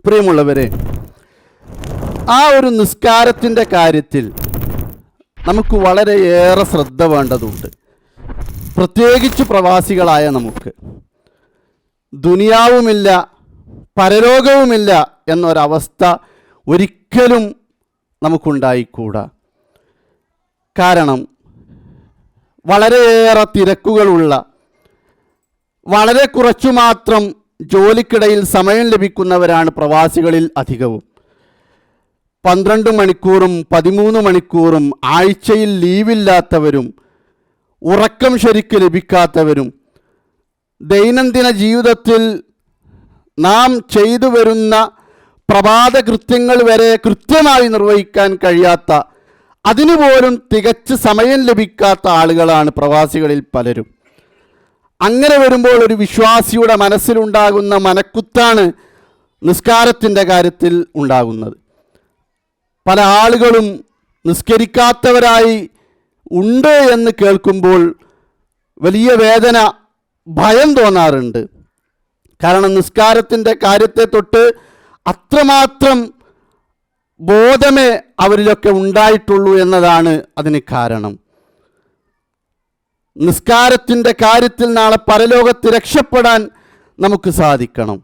പ്രിയമുള്ളവരെ, ആ ഒരു നിസ്കാരത്തിൻ്റെ കാര്യത്തിൽ നമുക്ക് വളരെയേറെ ശ്രദ്ധ വേണ്ടതുണ്ട്. പ്രത്യേകിച്ച് പ്രവാസികളായ നമുക്ക് ദുനിയാവുമില്ല പരലോകവുമില്ല എന്നൊരവസ്ഥ ഒരിക്കലും നമുക്കുണ്ടായിക്കൂടാ. കാരണം വളരെയേറെ തിരക്കുകളുള്ള, വളരെ കുറച്ചു മാത്രം ജോലിക്കിടയിൽ സമയം ലഭിക്കുന്നവരാണ് പ്രവാസികളിൽ അധികവും. 12 മണിക്കൂറും 13 മണിക്കൂറും ആഴ്ചയിൽ ലീവില്ലാത്തവരും, ഉറക്കം ശരിക്ക് ലഭിക്കാത്തവരും, ദൈനംദിന ജീവിതത്തിൽ നാം ചെയ്തു വരുന്ന പ്രഭാത കൃത്യങ്ങൾ വരെ കൃത്യമായി നിർവഹിക്കാൻ കഴിയാത്ത, അതിനുപോലും തികച്ച് സമയം ലഭിക്കാത്ത ആളുകളാണ് പ്രവാസികളിൽ പലരും. അങ്ങനെ വരുമ്പോൾ ഒരു വിശ്വാസിയുടെ മനസ്സിലുണ്ടാകുന്ന മനക്കുത്താണ് നിസ്കാരത്തിൻ്റെ കാര്യത്തിൽ ഉണ്ടാകുന്നത്. പല ആളുകളും നിസ്കരിക്കാത്തവരായി ഉണ്ട് എന്ന് കേൾക്കുമ്പോൾ വലിയ വേദന, ഭയം തോന്നാറുണ്ട്. കാരണം നിസ്കാരത്തിൻ്റെ കാര്യത്തെ തൊട്ട് അത്രമാത്രം ബോധമേ അവരിലൊക്കെ ഉണ്ടായിട്ടുള്ളൂ എന്നതാണ് അതിന് കാരണം. നിസ്കാരത്തിൻ്റെ കാര്യത്തിൽ നാളെ പരലോകത്ത് രക്ഷപ്പെടാൻ നമുക്ക് സാധിക്കണം.